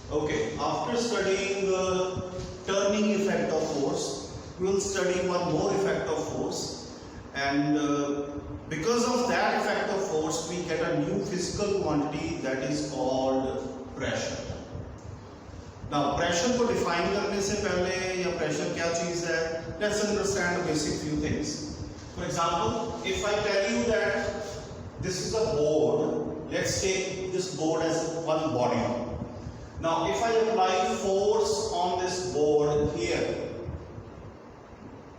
Okay, after studying the turning effect of force, we will study one more effect of force, and because of that effect of force, we get a new physical quantity that is called pressure. Now, pressure को define करने से पहले या pressure क्या चीज है? Let's understand the basic few things. For example, if I tell you that this is a board, let's take this board as one body. Now, if I apply force on this board here,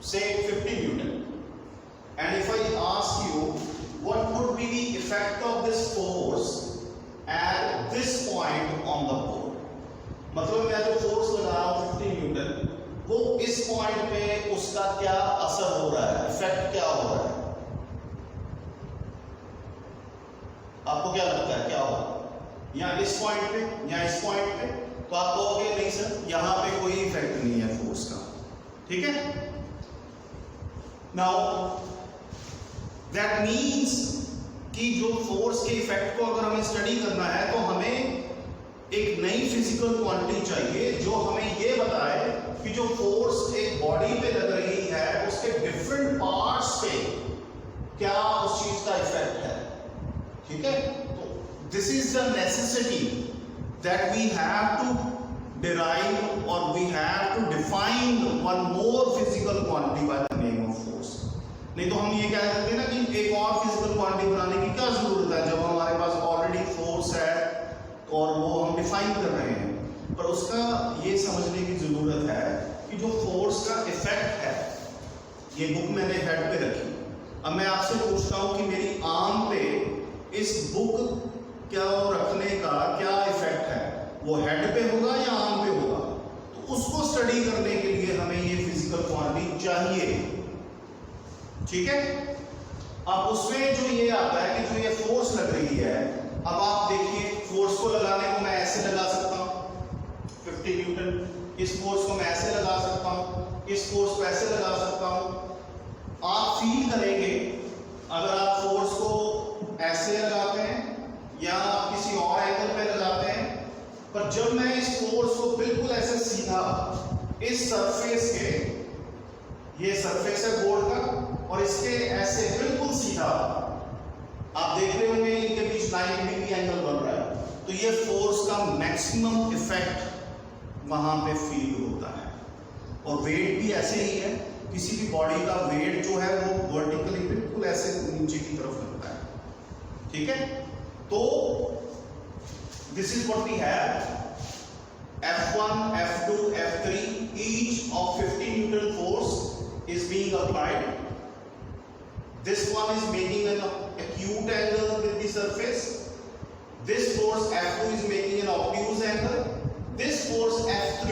say 50 Newton, and if I ask you what would be the effect of this force at this point on the board, मतलब मैं जो force लगा रहा हूँ 50 Newton, वो इस point पे उसका क्या असर हो रहा है, इफेक्ट क्या हो रहा है, आपको क्या लगता है क्या होगा? या इस पॉइंट पे या इस पॉइंट पे, तो आप कहोगे नहीं सर यहां पे कोई इफेक्ट नहीं है फोर्स का, ठीक है? नाउ दैट मीन्स कि जो फोर्स के इफेक्ट को अगर हमें स्टडी करना है तो हमें एक नई फिजिकल क्वांटिटी चाहिए जो हमें ये बताए कि जो फोर्स एक बॉडी पे लग रही है उसके डिफरेंट पार्ट्स पे क्या उस चीज का इफेक्ट है, ठीक है? तो this is the necessity that we have to derive और we have to define one more physical quantity by the name of force. नहीं तो हम ये कह सकते हैं ना कि एक और फिजिकल क्वांटिटी बनाने की क्या जरूरत है जब हमारे पास ऑलरेडी फोर्स है और वो हम डिफाइन कर रहे हैं. पर उसका ये समझने की जरूरत है कि जो फोर्स का इफेक्ट है, ये बुक मैंने हेड पे रखी. अब मैं आपसे पूछता हूं कि मेरी आर्म पे इस बुक क्या रखने का क्या इफेक्ट है, वो हेड पे होगा या आर्म पे होगा? तो उसको स्टडी करने के लिए हमें ये फिजिकल क्वांटिटी चाहिए, ठीक है? अब उसमें जो ये आता है कि जो ये फोर्स लग रही है, अब आप देखिए फोर्स को लगाने को मैं ऐसे लगा सकता हूं 50 न्यूटन, इस फोर्स को मैं ऐसे लगा सकता हूं, इस फोर्स को ऐसे लगा सकता हूं. आप फील करेंगे अगर आप फोर्स को ऐसे लगाते हैं या आप किसी और एंगल पे लगाते हैं, पर जब मैं इस फोर्स को बिल्कुल ऐसे सीधा इस सरफेस के, ये सरफेस है बोर्ड का और इसके ऐसे बिल्कुल सीधा आप देख रहे होंगे इनके बीच 90 डिग्री एंगल बन रहा है, तो ये फोर्स का मैक्सिमम इफेक्ट वहां पे फील होता है. और वेट भी ऐसे ही है, किसी भी बॉडी का वेट जो है वो वर्टिकली बिल्कुल ऐसे नीचे की तरफ लगता है, ठीक है? तो this is what we have. F1, F2, F3, each of 50 Newton force is being applied. This one is making an acute angle with the surface. This force F2 is making an obtuse angle. This force F3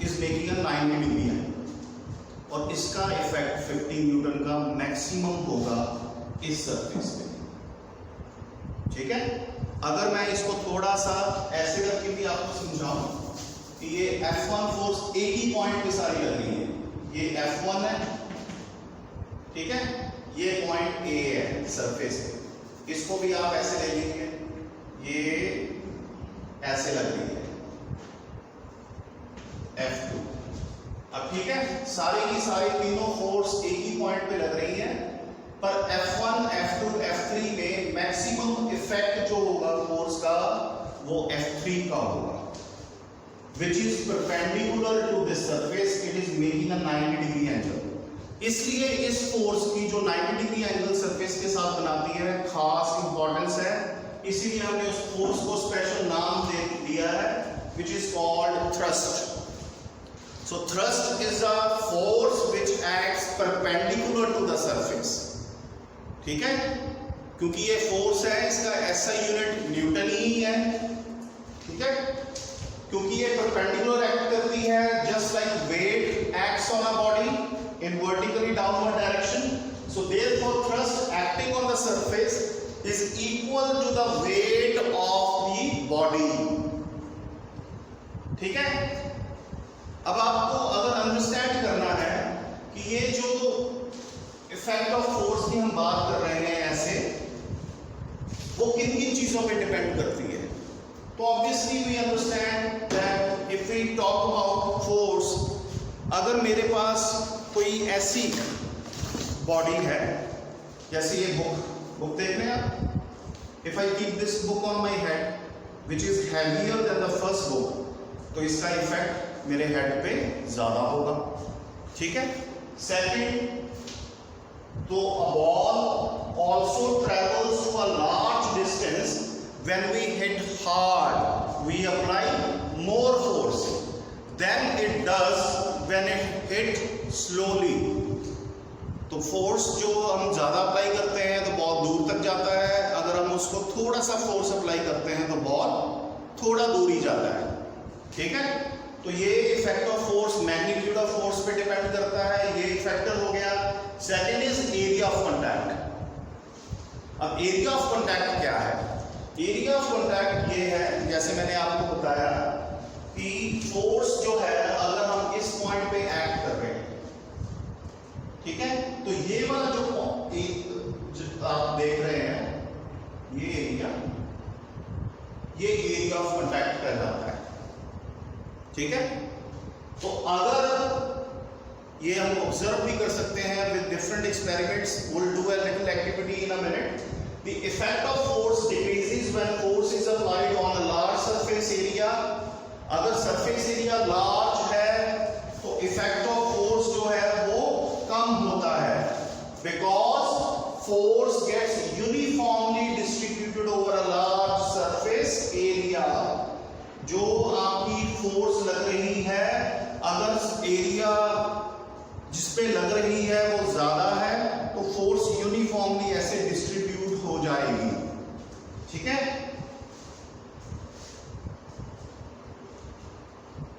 is making a 90 degree angle. और इसका effect 50 Newton का maximum होगा इस surface पे, ठीक है? अगर मैं इसको थोड़ा सा ऐसे करके भी आपको समझाऊं कि ये F1 फोर्स एक ही पॉइंट पे सारी लग रही है, ये F1 है, ठीक है? ये पॉइंट A है सरफेस पे, इसको भी आप ऐसे ले लीजिए, ये ऐसे लग रही है F2. अब ठीक है, सारी की सारी तीनों फोर्स एक ही पॉइंट पे लग रही है, पर F1, F2, F3 में मैक्सिमम इफेक्ट जो होगा फोर्स का वो F3 का होगा, which is perpendicular to this surface. It is making a 90 degree angle. इसलिए इस फोर्स की जो 90 डिग्री एंगल सरफेस के साथ बनाती है खास इंपॉर्टेंस है, इसीलिए हमने उस फोर्स को स्पेशल नाम दे दिया है which is called thrust. So thrust is a force which acts perpendicular to the surface, ठीक है? क्योंकि ये फोर्स है, इसका ऐसा यूनिट न्यूटन ही है, ठीक है? क्योंकि ये परपेंडिकुलर एक्ट करती है just like weight acts on a body in vertically downward direction. So therefore thrust acting on the surface is equal to the weight of the body, ठीक है? अब आपको अगर अंडरस्टैंड करना है कि ये जो इफेक्ट ऑफ फोर्स की हम बात कर रहे हैं ऐसे, वो किन किन चीजों पे डिपेंड करती है, तो obviously we understand that if we talk about force, अगर मेरे पास कोई ऐसी बॉडी है, जैसे ये बुक देख रहे हैं आप, if I keep this book on my head which is heavier than the first book, तो इसका इफेक्ट मेरे हेड पे ज्यादा होगा, ठीक है। सेकंड, तो a ball also travels to a large distance. When we hit hard, we apply more force than it does when it hit slowly. तो फोर्स जो हम ज्यादा अप्लाई करते हैं तो बॉल दूर तक जाता है, अगर हम उसको थोड़ा सा फोर्स अप्लाई करते हैं तो बॉल थोड़ा दूर ही जाता है, ठीक है। तो ये effect of force magnitude of force पे डिपेंड करता है, ये एक फैक्टर हो गया। Second is area of contact. अब एरिया ऑफ कांटेक्ट क्या है? एरिया ऑफ कांटेक्ट ये है, जैसे मैंने आपको बताया कि फोर्स जो है अगर हम इस पॉइंट पे एक्ट कर रहे हैं, ठीक है, तो ये वाला जो आप देख रहे हैं ये एरिया ऑफ कांटेक्ट कहलाता है, ठीक है। तो अगर ये हम ऑब्जर्व भी कर सकते हैं with different experiments, will do a little activity in a minute. The effect of force decreases when force is applied on a large surface area. अगर सरफेस एरिया लार्ज है तो इफेक्ट ऑफ फोर्स जो है वो कम होता है, because force gets uniformly distributed over a large surface area. जो आपकी फोर्स लग रही है, अगर एरिया जिस पे लग रही है वो ज्यादा है तो फोर्स यूनिफॉर्मली ऐसे डिस्ट्रीब्यूट हो जाएगी, ठीक है।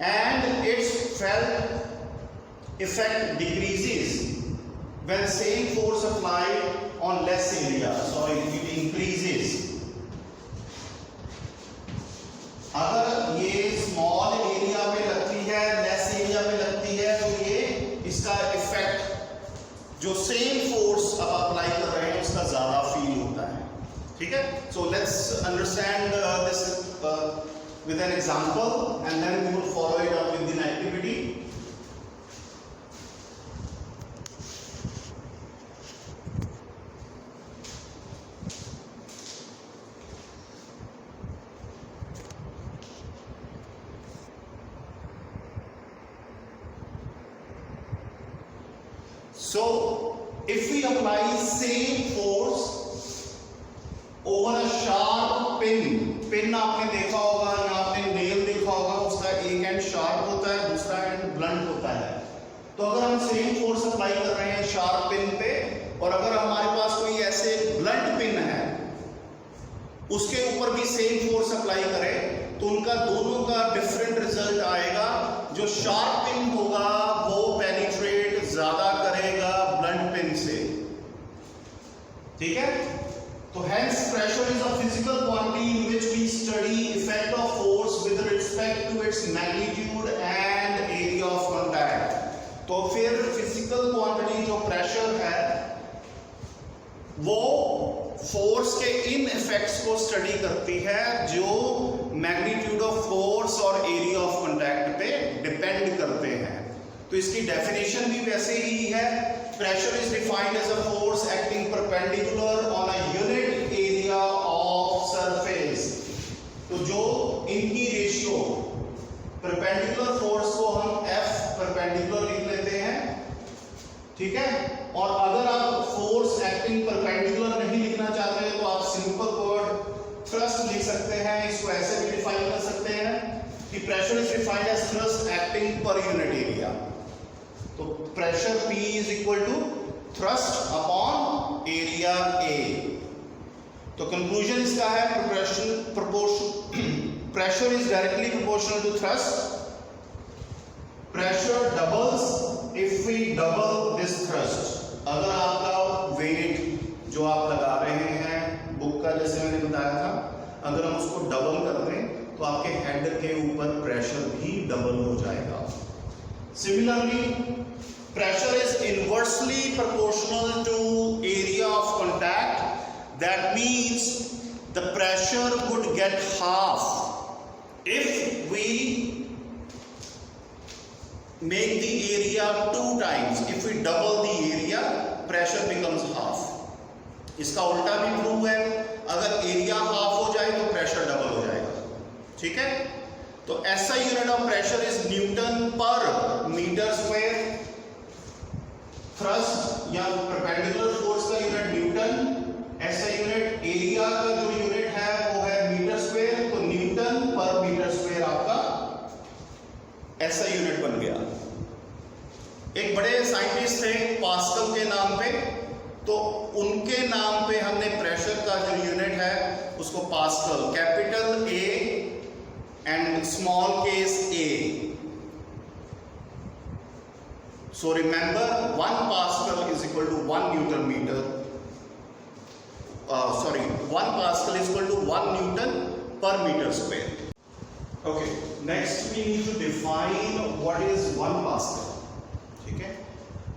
And it's felt effect decreases when same force applied on less area, sorry, it increases. अगर ये स्मॉल एरिया पे लगती है, लेस एरिया पे लगती है, तो ये इसका इफेक्ट जो सेम फोर्स अब अप्लाई कर रहे हैं उसका ज्यादा फील होता है, ठीक है। So let's understand this with an example and then we will follow it up with an activity. So if we apply same force over a sharp pin आपने देखा होगा या आपने नेल देखा होगा, उसका एक एंड शार्प होता है, दूसरा एंड ब्लंट होता है। तो अगर हम सेम फोर्स अप्लाई कर रहे हैं शार्प पिन पे, और अगर हमारे पास कोई ऐसे ब्लंट पिन है उसके ऊपर भी सेम फोर्स अप्लाई करें, तो उनका दोनों का डिफरेंट रिजल्ट आएगा। जो शार्प पिन होगा वो पेनिट्रेट ज्यादा करेगा ब्लंट पिन से, ठीक है। तो hence pressure is a physical quantity in which we study effect of force with respect to its magnitude and area of contact. तो फिर फिजिकल क्वांटिटी जो प्रेशर है वो फोर्स के इन इफेक्ट्स को स्टडी करती है जो मैग्नीट्यूड ऑफ फोर्स और एरिया ऑफ कांटेक्ट पे डिपेंड करते हैं। तो इसकी डेफिनेशन भी वैसे ही है। Pressure is defined as a force acting perpendicular on a unit area of surface. तो जो इनकी रेशियो, परपेंडिकुलर फोर्स को हम F परपेंडिकुलर लिख लेते हैं, ठीक है। और अगर आप फोर्स एक्टिंग परपेंडिकुलर नहीं लिखना चाहते तो आप सिंपल वर्ड थ्रस्ट लिख सकते हैं। इसको ऐसे भी डिफाइन कर सकते हैं कि pressure is defined as thrust acting per unit area. तो pressure P is equal to thrust upon area A। तो कंक्लूजन इसका है pressure is directly proportional to thrust. Pressure doubles if we double this thrust. अगर आपका wait जो आप लगा रहे हैं बुक का, जैसे मैंने बताया था, अगर हम उसको डबल कर दें तो आपके हेड के ऊपर प्रेशर भी डबल हो जाएगा। Similarly pressure is inversely proportional to area of contact. That means the pressure would get half make the area 2 times. If we double the area, pressure becomes half. इसका उल्टा भी prove है, अगर area half हो जाए तो pressure double हो जाएगा, ठीक है। तो ऐसा unit of pressure is Newton per metre square. Thrust या परपेंडिकुलर फोर्स का यूनिट न्यूटन, ऐसा यूनिट एरिया का जो यूनिट है वो है मीटर स्क्वायर, तो न्यूटन पर मीटर स्क्वायर आपका ऐसा यूनिट बन गया। एक बड़े साइंटिस्ट थे पास्कल के नाम पे, तो उनके नाम पे हमने प्रेशर का जो यूनिट है उसको pascal, capital A and small case A. So remember 1 pascal is equal to 1 newton metre, 1 pascal is equal to 1 newton per metre square. Okay, next we need to define what is 1 pascal, ठीक है।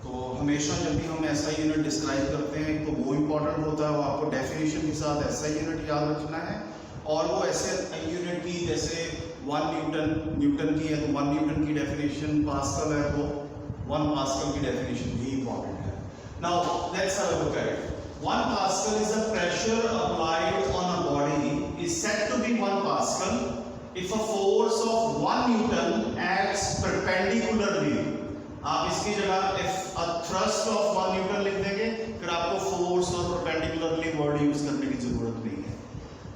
तो हमेशा जब भी हम ऐसा unit describe करते हैं तो वो इंपॉर्टेंट होता है, वो आपको डेफिनेशन के साथ ऐसा यूनिट याद रखना है, और वो ऐसे यूनिट की जैसे 1 न्यूटन की है तो 1 न्यूटन की डेफिनेशन, पास्कल है तो 1 पास्कल की डेफिनेशन भी इंपॉर्टेंट है। Now let's have a look at it. 1 pascal is a pressure applied on a body is said to be 1 pascal if a force of 1 Newton acts perpendicularly। आप इसकी जगह if a thrust of 1 Newton लिख देंगे, फिर आपको force और perpendicularly word use करने की जरूरत नहीं है।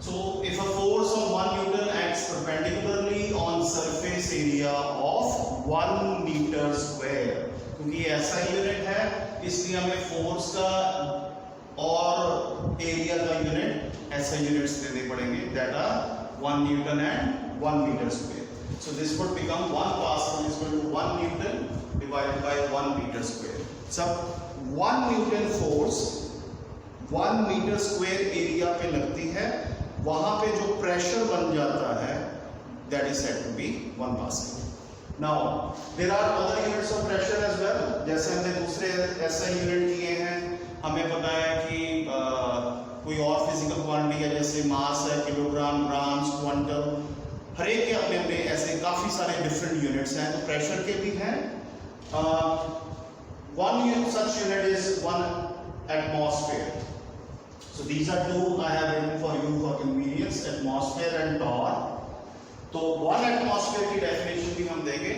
So if a force of 1 Newton acts perpendicularly on surface area of 1 meter square, क्योंकि ये ऐसा यूनिट है इसलिए हमें फोर्स का और एरिया का यूनिट ऐसे यूनिट्स देने पड़ेंगे that are 1 Newton and 1 meter square. So this would become 1 pascal is equal to 1 Newton divided by 1 meter square. So 1 Newton force 1 meter square area पे लगती है, वहां पे जो प्रेशर बन जाता है that is said to be 1 pascal. Now there are other units of pressure as well, जैसे हमने दूसरे ऐसा यूनिट लिए हैं, हमें पता है कि कोई और फिजिकल क्वांटिटी है जैसे मास है, किलोग्राम, ग्राम्स, क्वांटम, हर एक के अपने अपने ऐसे काफी सारे डिफरेंट यूनिट्स हैं, तो प्रेशर के भी हैं। One such unit is 1 atmosphere. So these are two I have written for you for convenience, atmosphere and torr. तो 1 atmosphere की डेफिनेशन भी हम देंगे।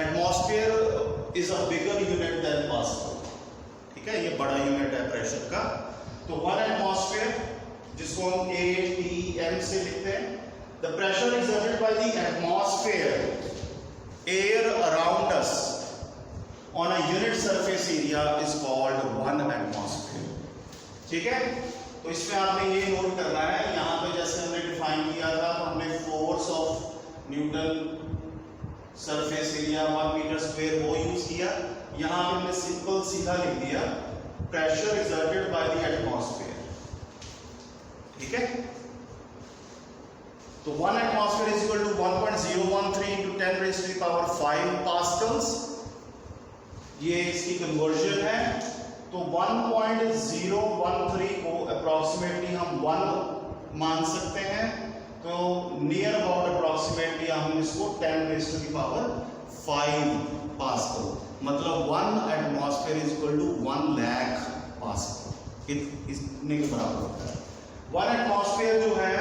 Atmosphere is a bigger unit than pascal, ठीक है, ये बड़ा यूनिट है प्रेशर का। तो 1 atmosphere जिसको हम ATM से लिखते हैं, the pressure exerted by the atmosphere, air around us on a unit surface area is called 1 atmosphere, ठीक है। तो इसमें आपने ये नोट करना है, यहाँ पे जैसे हमने डिफाइन किया था तो हमने force of newton surface area 1 metre square वो यूज किया, यहाँ पे हमने सिंपल सीधा लिख दिया pressure exerted by the atmosphere, ठीक है। तो 1 atmosphere is equal to 1.013 into 10 raised to the power 5 pascals, ये इसकी कन्वर्जन है। तो 1.013 को अप्रोक्सीमेटली हम 1 मान सकते हैं, तो नियर अबाउट अप्रोक्सीमेटली हम इसको 10 raised to the power 5 pascal, मतलब 1 atmosphere is equal to 1 lakh pascal, इतने के बराबर होता है। 1 atmosphere जो है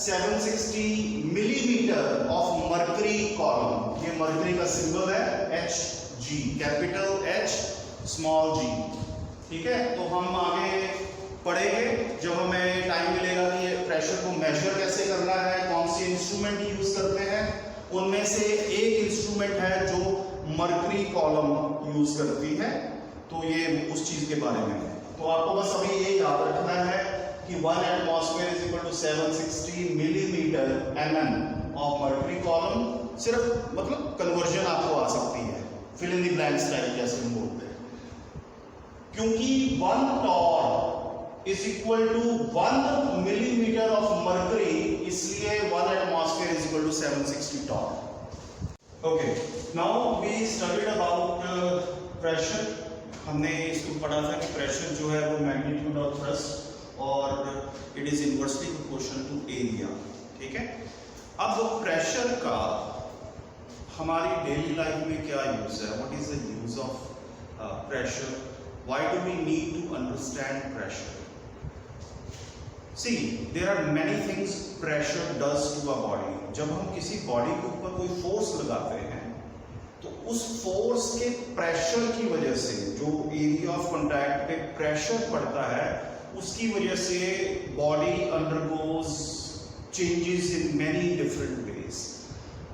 760 मिलीमीटर ऑफ मर्करी कॉलम, ये मर्करी का सिंबल है Hg, capital H small g, ठीक है। तो हम आगे पढ़ेंगे जब हमें टाइम मिलेगा कि ये प्रेशर को मेजर कैसे करना है, कौन से इंस्ट्रूमेंट यूज करते हैं, उनमें से एक इंस्ट्रूमेंट है जो मर्करी कॉलम यूज करती है, तो ये उस चीज के बारे में है। तो आपको बस अभी ये याद रखना है कि 1 atmosphere is equal to 760 millimetre mm of mercury column, सिर्फ मतलब कन्वर्जन आपको आ सकती है, fill in the blanks type जैसे हम बोलते हैं, क्योंकि 1 torr is equal to 1 millimetre of mercury, इसलिए 1 atmosphere is equal to 760 torr. Okay, now we studied about pressure. हमने इसको पढ़ा था कि प्रेशर जो है वो मैग्नीट्यूड ऑफ थ्रस्ट और it is inversely proportional to area, ठीक है। अब प्रेशर का हमारी डेली लाइफ में क्या यूज है, what is the use of pressure, why do we need to understand pressure? See there are many things pressure does to a body. जब हम किसी बॉडी के ऊपर कोई फोर्स लगाते हैं तो उस फोर्स के प्रेशर की वजह से, जो एरिया ऑफ कांटेक्ट पे प्रेशर पड़ता है, उसकी वजह से body undergoes changes in many different ways.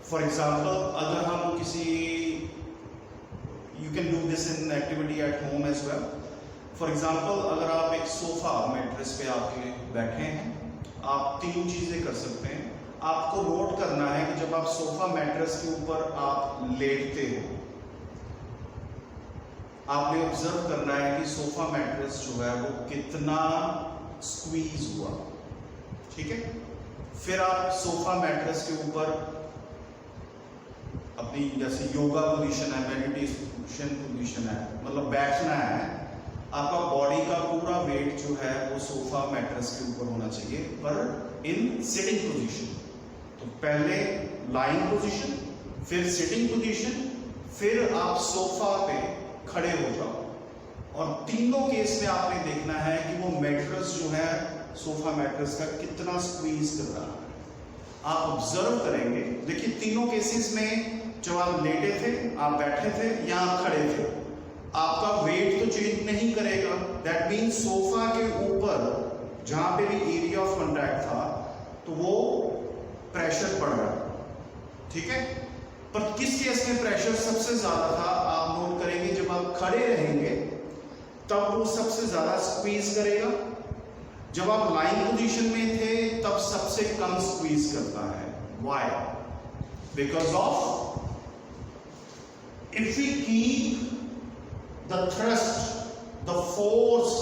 For example, अगर हम किसी, you can do this in activity at home as well. For example, अगर आप एक सोफा मैट्रेस पे आके बैठे हैं, आप तीन चीजें कर सकते हैं. आपको नोट करना है कि जब आप सोफा मैट्रेस के ऊपर आप लेटते हो, आपने ऑब्जर्व करना है कि सोफा मैट्रेस जो है वो कितना स्क्वीज हुआ. ठीक है. फिर आप सोफा मैट्रेस के ऊपर अपनी, जैसे योगा पोजीशन है, मेडिटेशन पोजीशन है, मतलब बैठना है, आपका बॉडी का पूरा वेट जो है वो सोफा मैट्रेस के ऊपर होना चाहिए, पर इन सिटिंग पोजीशन. तो पहले लाइंग पोजीशन, फिर सिटिंग पोजीशन, फिर आप सोफा पे खड़े हो जाओ. और तीनों केस में आपने देखना है कि वो मैट्रेस जो है सोफा मैट्रेस का कितना स्क्वीज कर रहा है. आप ऑब्जर्व करेंगे. देखिए, तीनों केसेस में जब आप लेटे थे, आप बैठे थे या आप खड़े थे, आपका वेट तो चेंज नहीं करेगा. दैट मीन्स सोफा के ऊपर जहां पे भी एरिया ऑफ कांटेक्ट था तो वो प्रेशर पड़ रहा है. ठीक है. पर किस केस में प्रेशर सबसे ज्यादा था, आप नोट करेंगे, जब आप खड़े रहेंगे तब वो सबसे ज्यादा स्क्वीज करेगा. जब आप लाइन पोजीशन में थे तब सबसे कम स्क्वीज करता है. Why? Because of if we keep the thrust, the force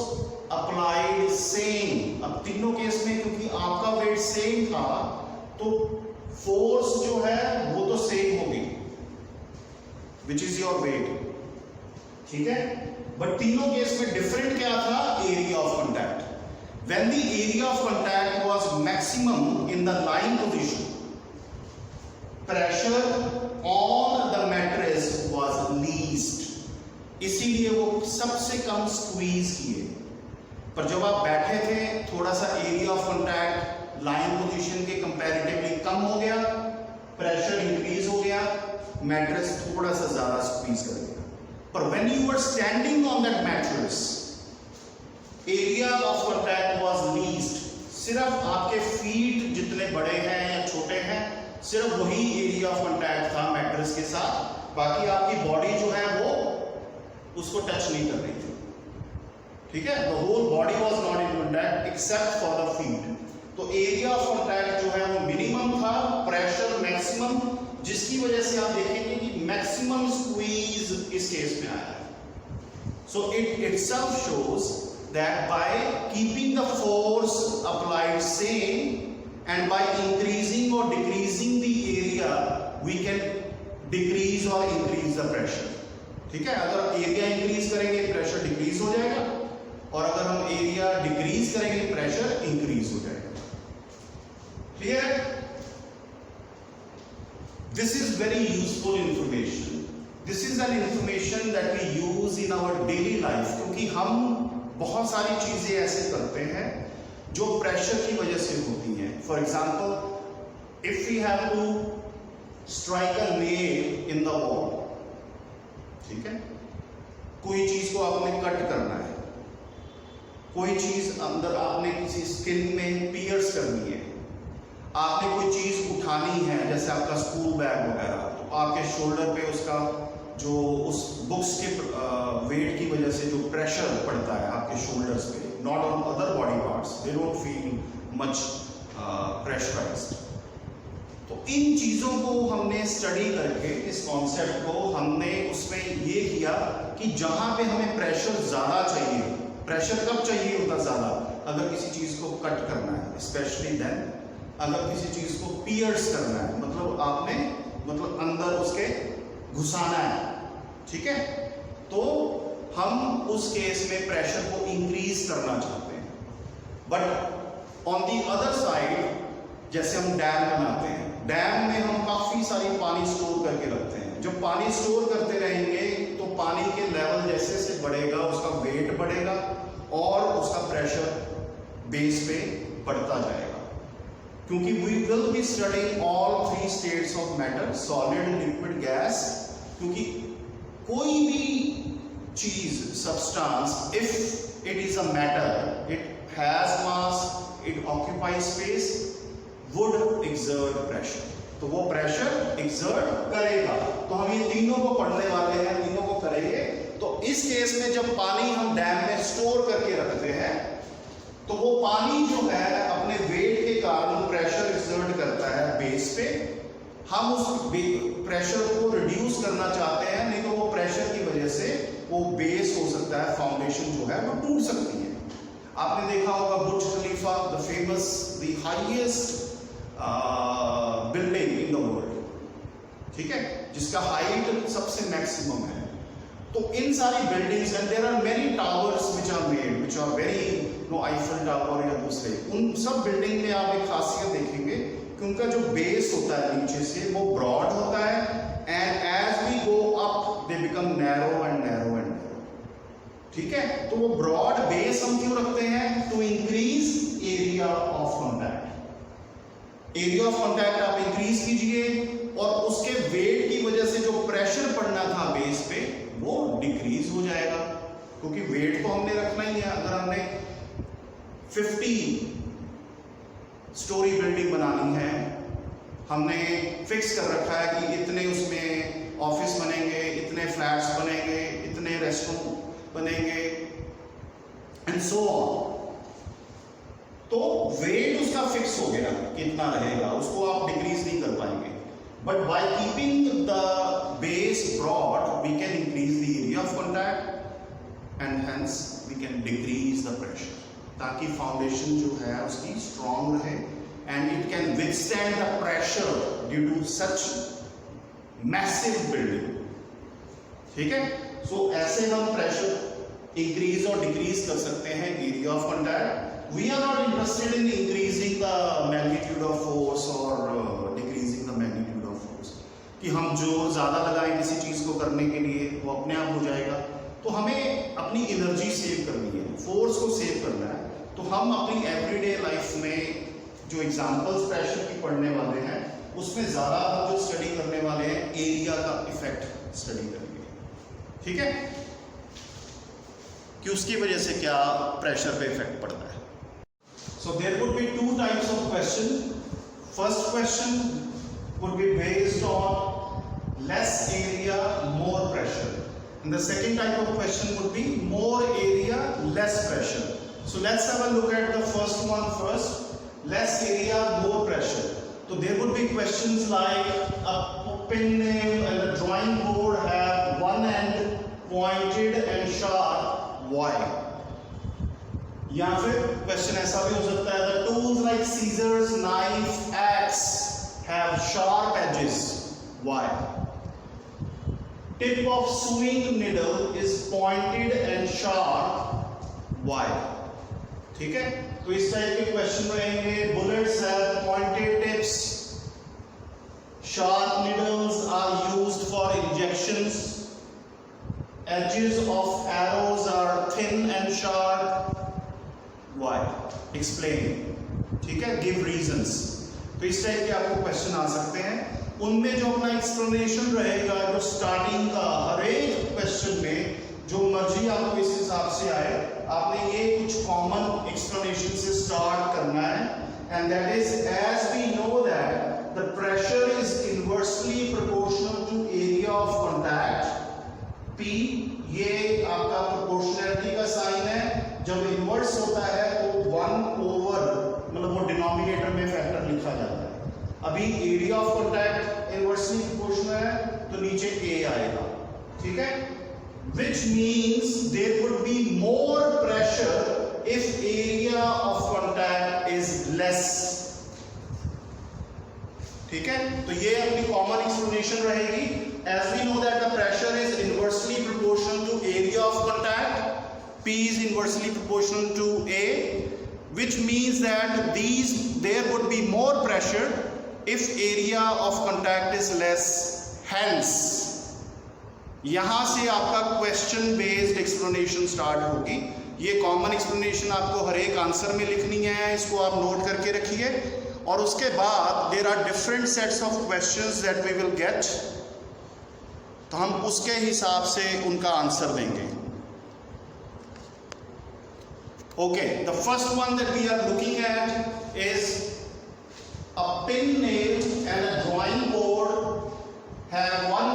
applied same. अब तीनों केस में क्योंकि आपका वेट सेम था तो फोर्स जो है वो तो सेम होगी, which is your weight. ठीक है. बट तीनों केस में डिफरेंट क्या था? Area of contact. when the area of contact was maximum in the lying position, pressure on the mattress was least. इसीलिए वो सबसे कम स्क्वीज किए. पर जब आप बैठे थे, थोड़ा सा area of contact line position के कंपैरेटिवली कम हो गया, प्रेशर इंक्रीज हो गया, मैट्रेस थोड़ा सा ज्यादा स्क्वीज कर गया. पर when you were standing on that mattress, area of contact was least. सिर्फ आपके फीट जितने बड़े हैं या छोटे हैं, सिर्फ वही एरिया ऑफ कांटेक्ट था मैट्रेस के साथ. बाकी आपकी बॉडी जो है वो उसको टच नहीं कर रही थी. ठीक है. The whole body was not in contact except for the feet. तो एरिया ऑफ कांटेक्ट जो है वो मिनिमम था, प्रेशर मैक्सिमम, जिसकी वजह से आप देखेंगे कि मैक्सिमम स्क्वीज इस केस में आया है. So it itself shows that by keeping the force applied same and by increasing और decreasing the area we can decrease और इंक्रीज द प्रेशर. ठीक है. अगर एरिया इंक्रीज करेंगे प्रेशर डिक्रीज हो जाएगा, और अगर हम एरिया डिक्रीज करेंगे प्रेशर इंक्रीज हो जाएगा. Clear? This is very useful information. This is an information that we use in our daily life, क्योंकि हम बहुत सारी चीजें ऐसे करते हैं जो प्रेशर की वजह से होती हैं. For example, if we have to strike a nail in the wall, ठीक है, कोई चीज को आपने कट करना है, कोई चीज अंदर आपने किसी स्किन में पियर्स करनी है, आपने कोई चीज उठानी है, जैसे आपका स्कूल बैग वगैरह, तो आपके शोल्डर पे उसका जो उस बुक्स के वेट की वजह से जो प्रेशर पड़ता है आपके शोल्डर्स पे, not on other body parts, they don't feel much pressurised. तो इन चीजों को हमने स्टडी करके, इस कॉन्सेप्ट को हमने उसमें ये किया कि जहां पे हमें प्रेशर ज्यादा चाहिए, प्रेशर कब चाहिए होता ज्यादा? अगर किसी चीज को कट करना है, स्पेशली देन अगर किसी चीज को पियर्स करना है, मतलब आपने अंदर उसके घुसाना है. ठीक है. तो हम उस केस में प्रेशर को इंक्रीज करना चाहते हैं. But on the other side, जैसे हम डैम बनाते हैं, डैम में हम काफी सारी पानी स्टोर करके रखते हैं। जब पानी स्टोर करते रहेंगे तो पानी के लेवल जैसे जैसे बढ़ेगा उसका वेट बढ़ेगा और उसका प्रेशर बेस पे बढ़ता जाएगा, क्योंकि we will be studying all 3 states of matter, solid, liquid, gas. क्योंकि कोई भी चीज, substance, if it is a matter, it has mass, it occupies space, would exert pressure, तो वो प्रेशर एक्सर्ट करेगा। तो हम ये तीनों को पढ़ने वाले हैं, तीनों को करेंगे। तो इस केस में जब पानी हम डैम में स्टोर करके रखते हैं तो वो पानी जो है अपने वेट के कारण प्रेशर एक्सर्ट करता है बेस पे। हम उस प्रेशर को रिड्यूस करना चाहते हैं, नहीं तो वो प्रेशर की वजह से वो बेस हो सकता है, फाउंडेशन जो है वो टूट सकती है। आपने देखा होगा Burj Khalifa, the famous, the highest building in the world, ठीक है, जिसका हाइट सबसे मैक्सिमम है। तो इन सारी buildings and there are many towers which are made, which are very, no Eiffel tower या दूसरे, उन सब बिल्डिंग में आप एक खासियत देखेंगे कि उनका जो बेस होता है नीचे से वो ब्रॉड होता है, and as we go up they become narrow and narrow and narrow, ठीक है। तो वो ब्रॉड बेस हम क्यों रखते हैं? To increase area of contact. Area of contact आप इंक्रीज कीजिए और उसके वेट की वजह से जो प्रेशर पड़ना था बेस पे वो डिक्रीज हो जाएगा, क्योंकि वेट तो हमने रखना ही है। अगर हमने 50 स्टोरी बिल्डिंग बनानी है, हमने फिक्स कर रखा है कि इतने उसमें ऑफिस बनेंगे, इतने फ्लैट्स बनेंगे, इतने रेस्टोरेंट बनेंगे एंड सो ऑन, तो वेट उसका फिक्स हो गया कितना रहेगा, उसको आप डिक्रीज नहीं कर पाएंगे। But by keeping the base broad we can increase the area of contact and hence we can decrease the pressure, ताकि फाउंडेशन जो है उसकी स्ट्रॉन्ग रहे and it can withstand the pressure due to such massive building, ठीक है। सो ऐसे हम pressure increase और डिक्रीज कर सकते हैं area of contact. We are not interested in increasing the magnitude of force or decreasing the magnitude of force, कि हम जोर ज़्यादा लगाएं किसी चीज़ को करने के लिए वो अपने आप हो जाएगा। तो हमें अपनी एनर्जी सेव करनी है, फोर्स को सेव करना है। तो हम अपनी एवरीडे लाइफ में जो एग्जांपल्स प्रेशर की पढ़ने वाले हैं उसमें ज़्यादा हम जो स्टडी करने वाले हैं एरिया का इफेक्ट स्टडी करेंगे, ठीक है, कि उसकी वजह से क्या प्रेशर पे इफेक्ट पड़ता है। So there would be 2 types of question. First question would be based on less area, more pressure. And the second type of question would be more area, less pressure. So let's have a look at the first one first. Less area, more pressure. So there would be questions like a pen nail and a drawing board have one end pointed and sharp. Why? या फिर question ऐसा भी हो सकता है the tools like scissors, knife, axe have sharp edges, why? Tip of sewing needle is pointed and sharp, why? ठीक है, तो इस टाइप के क्वेश्चन रहेंगे। Bullets have pointed tips, sharp needles are used for injections, edges of arrows are thin and sharp, why? Explain, ठीक है, give reasons। तो इस टाइप के आपको क्वेश्चन आ सकते हैं। उनमें जो अपना एक्सप्लेनेशन रहेगा, जो स्टार्टिंग का हर एक क्वेश्चन में जो मर्जी आपको इस हिसाब से आए, आपने ये कुछ कॉमन एक्सप्लेनेशन से स्टार्ट करना है, and that is as we know that the pressure is inversely proportional to area of contact, P, ये आपका प्रोपोर्शनैलिटी का साइन है। जब इनवर्स होता है तो 1 ओवर, मतलब वो डिनोमिनेटर में फैक्टर लिखा जाता है। अभी area of contact inversely proportional है तो नीचे A आएगा, ठीक है, which means there would be more pressure if area of contact is less, ठीक है। तो ये अपनी कॉमन एक्सप्लेनेशन रहेगी। As we know that the pressure is inversely proportional to area of contact, P is inversely proportional to A, which means that there would be more pressure if area of contact is less, hence यहां से आपका question based explanation start होगी। ये common explanation आपको हर एक answer में लिखनी है, इसको आप नोट करके रखिए। और उसके बाद there are different sets of questions that we will get, तो हम उसके हिसाब से उनका आंसर देंगे। Okay, the first one that we are looking at is a pin nail and a drawing board have one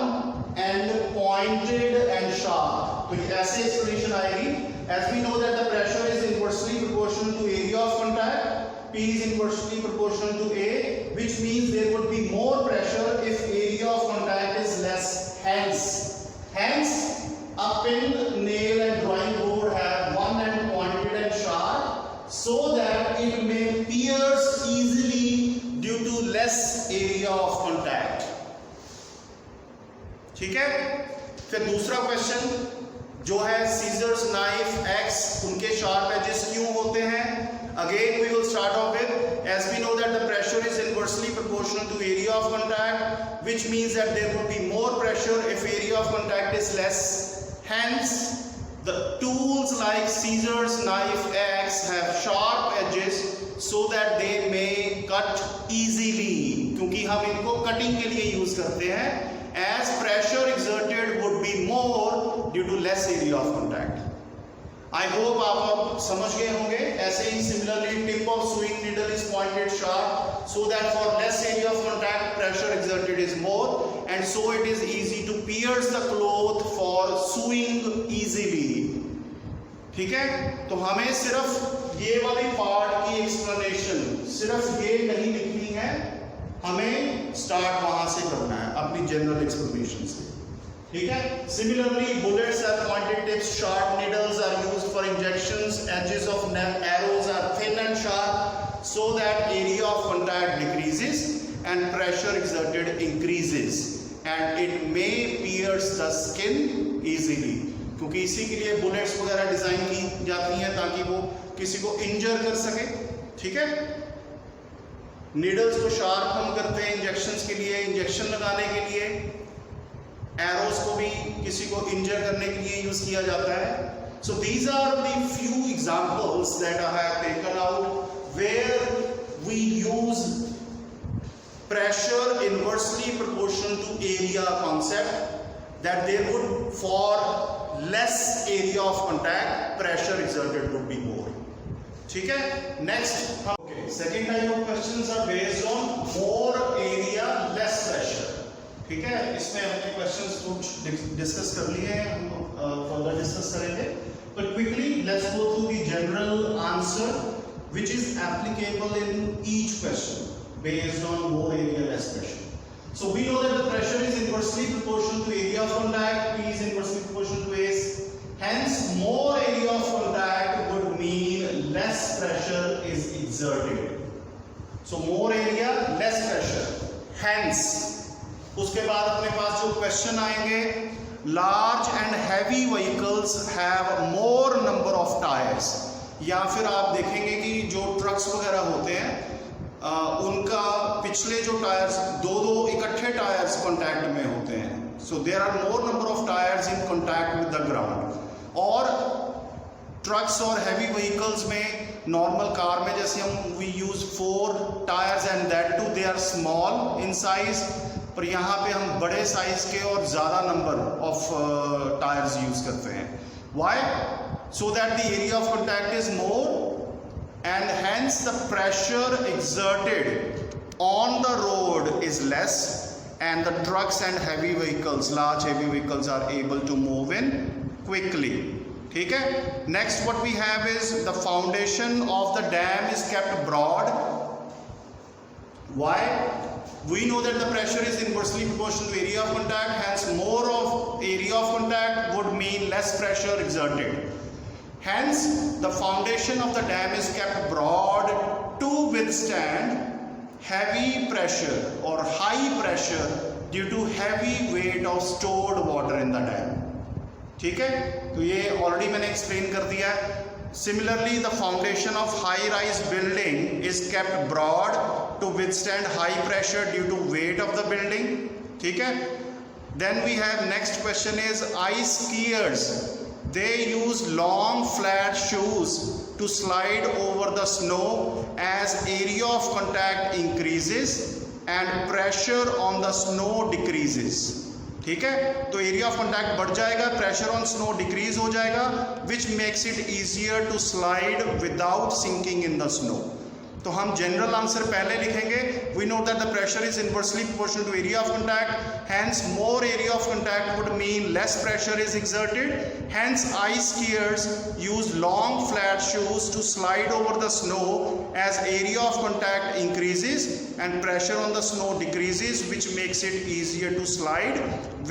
end pointed and sharp. तो ये ऐसे एक्सप्लेनेशन आएगी। As we know that the pressure is inversely proportional to area of contact, P is inversely proportional to A, which means there would be more pressure if area of contact is less. Hence, a pin, nail and drawing board have one end pointed and sharp so that it may pierce easily due to less area of contact. ठीक है। फिर दूसरा question जो है scissors, knife, axe, उनके sharp edges क्यों होते हैं? Again we will start off with, as we know that the pressure is inversely proportional to area of contact, which means that there would be more pressure if area of contact is less. Hence, the tools like scissors, knife, axe have sharp edges so that they may cut easily, क्योंकि हम इनको cutting के लिए use करते हैं, as pressure exerted would be more due to less area of contact. I hope आप समझ गए होंगे। ऐसे ही similarly tip of sewing needle is pointed sharp so that for less area of contact pressure exerted is more, and so it is easy to pierce the cloth for sewing easily. ठीक है, तो हमें सिर्फ ये वाली part की explanation सिर्फ ये नहीं लिखनी है, हमें स्टार्ट वहां से करना है अपनी जनरल एक्सप्लेनेशन से। ठीक है। Similarly, bullets have pointed tips, sharp needles are used for injections, edges of arrows are thin and sharp so that area of contact decreases and pressure exerted increases and it may pierce the skin easily. क्योंकि इसी के लिए bullets वगैरह design की जाती हैं ताकि वो किसी को इंजर कर सके। ठीक है, नीडल्स को शार्प हम करते हैं इंजेक्शंस के लिए, इंजेक्शन लगाने के लिए, एरोस को भी किसी को इंजर करने के लिए यूज किया जाता है। So these are the few examples that I have taken out where we use pressure inversely proportional to area concept, that there would for less area of contact pressure exerted would be more. ठीक है, next okay, second type of questions are based on more area less pressure. ठीक है, इसमें हमने questions कुछ discuss कर लिए हैं, हम फर्दर डिस्कस करेंगे, but quickly let's go through the general answer which is applicable in each question based on more area less pressure. So we know that the pressure is inversely proportional to area of contact, P is inversely proportional to A. Hence, more area of contact would mean less pressure is exerted. So more area, less pressure. Hence, उसके बाद अपने पास जो question आएंगे, large and heavy vehicles have more number of tires. या फिर आप देखेंगे कि जो ट्रक्स वगैरह होते हैं उनका पिछले जो टायर्स दो इकट्ठे टायर्स कांटेक्ट में होते हैं, so there are more number of tyres in contact with the ground. और ट्रक्स और हैवी व्हीकल्स में नॉर्मल कार में जैसे हम we use 4 tyres and that too they are small in size, पर यहाँ पे हम बड़े साइज के और ज़्यादा नंबर ऑफ टायर्स यूज करते हैं। Why? So that the area of contact is more and hence the pressure exerted on the road is less and the trucks and heavy vehicles, large heavy vehicles are able to move in quickly. ठीक है, next what we have is the foundation of the dam is kept broad. Why? We know that the pressure is inversely proportional to area of contact, hence more of area of contact would mean less pressure exerted. Hence, the foundation of the dam is kept broad to withstand heavy pressure or high pressure due to heavy weight of stored water in the dam. ठीक है, तो ये already मैंने explain कर दिया है। Similarly, the foundation of high-rise building is kept broad to withstand high pressure due to weight of the building. ठीक है. Then we have next question is ice skiers. They use long flat shoes to slide over the snow as area of contact increases and pressure on the snow decreases. ठीक है, तो area of contact बढ़ जाएगा, pressure on snow decrease हो जाएगा, which makes it easier to slide without sinking in the snow. तो हम general answer पहले लिखेंगे. We know that the pressure is inversely proportional to area of contact, hence more area of contact would mean less pressure is exerted. Hence ice skiers use long flat shoes to slide over the snow as area of contact increases and pressure on the snow decreases, which makes it easier to slide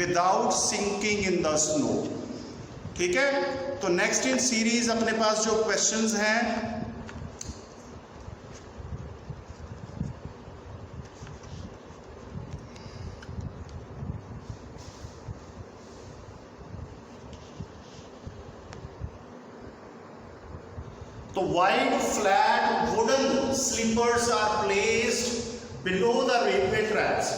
without sinking in the snow. ठीक है, तो next in series अपने पास जो questions हैं, तो wide flat wooden slippers are placed below the railway tracks.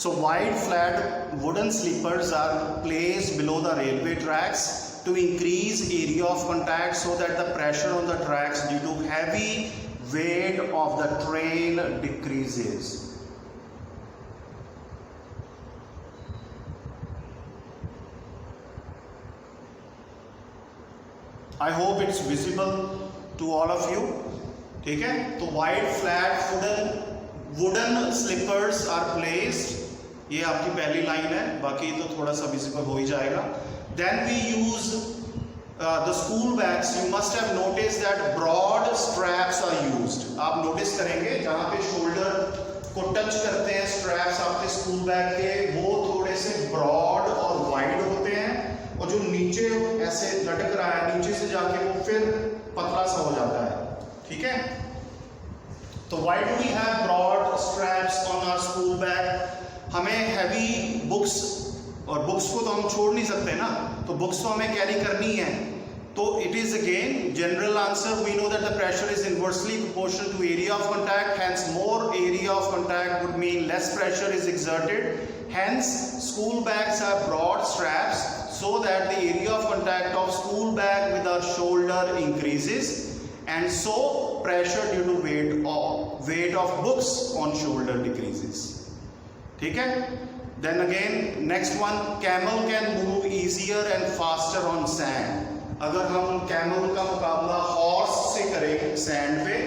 So wide flat wooden slippers are placed below the railway tracks to increase area of contact so that the pressure on the tracks due to heavy weight of the train decreases. I hope it's visible to all of you. ठीक है, तो wide flat wooden slippers are placed. ये आपकी पहली line है, बाकी तो थोड़ा सा विजिबल हो ही जाएगा. Then we use the school bags. You must have noticed that broad straps are used. आप नोटिस करेंगे जहाँ पे शोल्डर को टच करते हैं स्ट्रैप्स आपके स्कूल बैग के, वो थोड़े से ब्रॉड और वाइड होते हैं, और जो नीचे ऐसे लटक रहा है नीचे से जाके वो फिर पतला सा हो जाता है. ठीक है, तो why do we have broad straps on our school bag? हमें हैवी बुक्स, और बुक्स को तो हम छोड़ नहीं सकते ना, तो बुक्स तो हमें कैरी करनी है. तो it is again general answer. We know that the pressure is inversely proportional to area of contact, hence more area of contact would mean less pressure is exerted. Hence school bags have broad straps so that the area of contact of school bag with our shoulder increases, and so pressure due to weight of books on shoulder decreases. ठीक है. Then again next one, camel can move easier and faster on sand. अगर हम camel का मुकाबला horse से करें sand पे,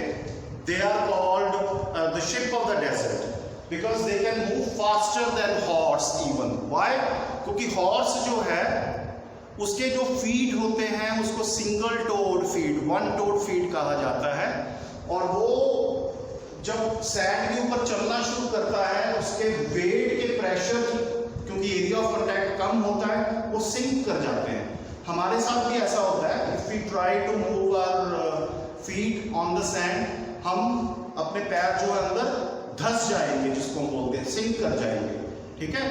they are called the ship of the desert. Because they can move faster than horse even. Why? क्योंकि horse जो है उसके जो feet होते हैं उसको single toed feet, one toed feet कहा जाता है, और वो जब sand के ऊपर चलना शुरू करता है उसके weight के pressure, क्योंकि area of contact कम होता है, वो sink कर जाते हैं. हमारे साथ भी ऐसा होता है. If we try to move our feet on the sand, हम अपने पैर जो है अंदर धस जाएंगे, जिसको हम बोलते हैं सिंक कर जाएंगे. ठीक है,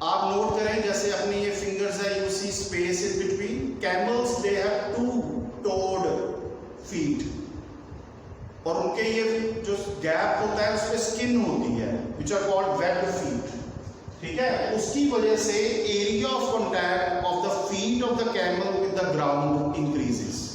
आप नोट करें जैसे अपनी ये फिंगर्स है, you see space in between. Camels they have 2 toed feet, और उनके ये जो गैप होता है उस पे स्किन होती है, which are called webbed feet. ठीक है, उसकी वजह से area of contact of the feet of the camel with the ground increases.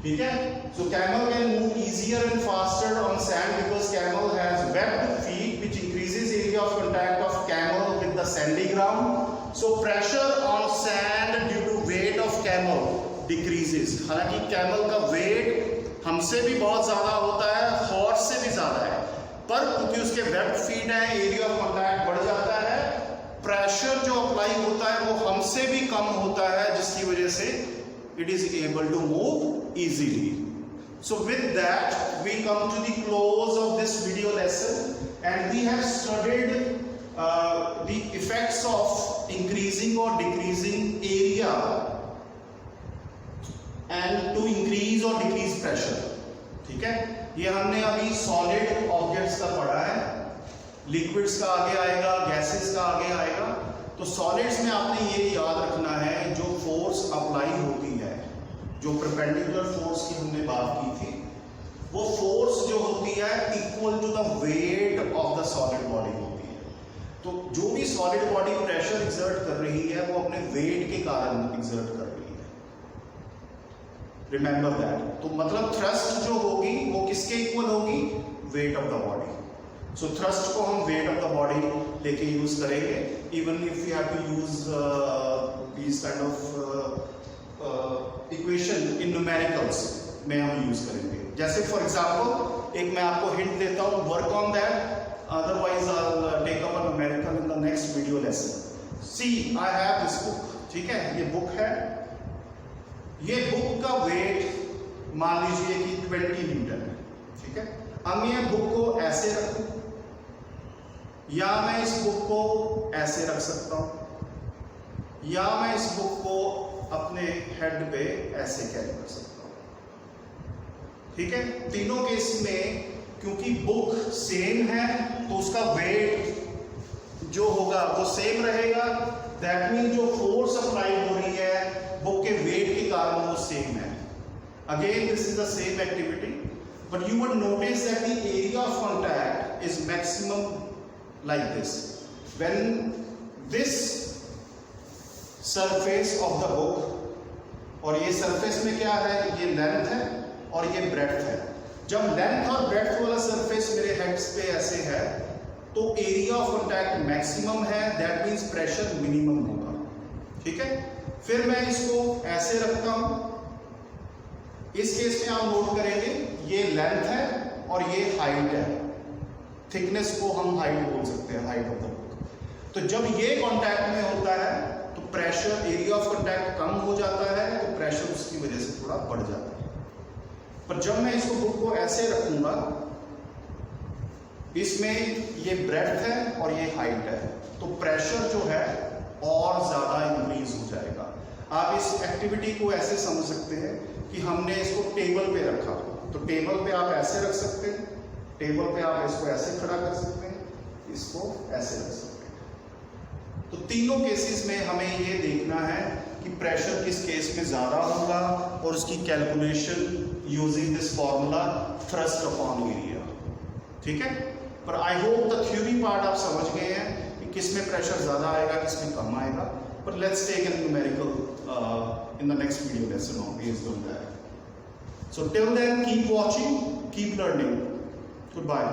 ठीक है, so camel can move easier and faster on sand because camel has webbed feet which increases area of contact of camel with the sandy ground. So pressure on sand due to weight of camel decreases. हालांकि camel का weight हमसे भी बहुत ज्यादा होता है, horse से भी ज्यादा है, पर क्योंकि उसके webbed feet हैं area of contact बढ़ जाता है, pressure जो अप्लाई होता है वो हमसे भी कम होता है, जिसकी वजह से it is able to move easily. So with that we come to the close of this video lesson, and we have studied the effects of increasing or decreasing area and to increase or decrease pressure. ठीक है, ये हमने अभी solid objects का पढ़ा है, liquids का आगे आएगा, गैसेस का आगे आएगा. तो सॉलिड्स में आपने ये याद रखना है, जो फोर्स अप्लाई होती है जो परपेंडिकुलर फोर्स की हमने बात की थी, वो फोर्स जो होती है equal to the weight of the solid body होती है। तो जो भी सॉलिड बॉडी प्रेशर एक्सर्ट कर रही है वो अपने वेट के कारण एक्सर्ट कर रही है, रिमेंबर दैट। तो मतलब थ्रस्ट जो होगी वो किसके इक्वल होगी? Weight of the body. So thrust को हम वेट ऑफ द बॉडी लेके यूज करेंगे, even if you have to use this kind of equation in numericals में हम यूज करेंगे। जैसे फॉर एग्जांपल एक मैं आपको हिंट देता हूं, work on that, otherwise I will take up a numerical in the next video lesson. See I have this book, ठीक है, ये बुक है, ये बुक का वेट मान लीजिए कि 20 न्यूटन है, ठीक है। अब मैं बुक को ऐसे रखूं या मैं इस बुक को ऐसे रख सकता हूं या मैं इस बुक को अपने हेड पे ऐसे कैरी कर सकता हूं, ठीक है। तीनों केस में क्योंकि बुक सेम है तो उसका वेट जो होगा वो सेम रहेगा। दैट मीन जो फोर्स अप्लाई हो रही है बुक के वेट के कारण वो सेम है। Again this is the same activity, but you would notice that the area of contact is maximum like this. When this surface of the book, और ये surface में क्या है, ये length है और ये breadth है। जब length और breadth वाला surface मेरे heads पे ऐसे है तो area of contact maximum है, that means pressure minimum होगा, ठीक है। फिर मैं इसको ऐसे रखता हूं, इस केस में आप नोट करेंगे ये लेंथ है और ये हाइट है, थिकनेस को हम हाइट बोल सकते हैं, हाइट ऑफ द बुक। तो जब ये कांटेक्ट में होता है तो प्रेशर, एरिया ऑफ कांटेक्ट कम हो जाता है तो प्रेशर उसकी वजह से थोड़ा बढ़ जाता है। पर जब मैं इसको बुक को ऐसे रखूंगा, इसमें ये ब्रेड्थ है और ये हाइट है, तो प्रेशर जो है और ज्यादा इंक्रीज हो जाएगा। आप इस एक्टिविटी को ऐसे समझ सकते हैं कि हमने इसको टेबल पे रखा, तो टेबल पे आप ऐसे रख सकते हैं, टेबल पे आप इसको ऐसे खड़ा कर सकते हैं, इसको ऐसे रख सकते हैं। तो तीनों केसेस में हमें ये देखना है कि प्रेशर किस केस में ज्यादा होगा और उसकी calculation using this formula thrust upon area, ठीक है। पर I hope the theory part आप समझ गए हैं कि किस में प्रेशर ज्यादा आएगा, किस में कम आएगा। But let's take a numerical in the next video lesson on based on that. So till then, keep watching, keep learning. Goodbye.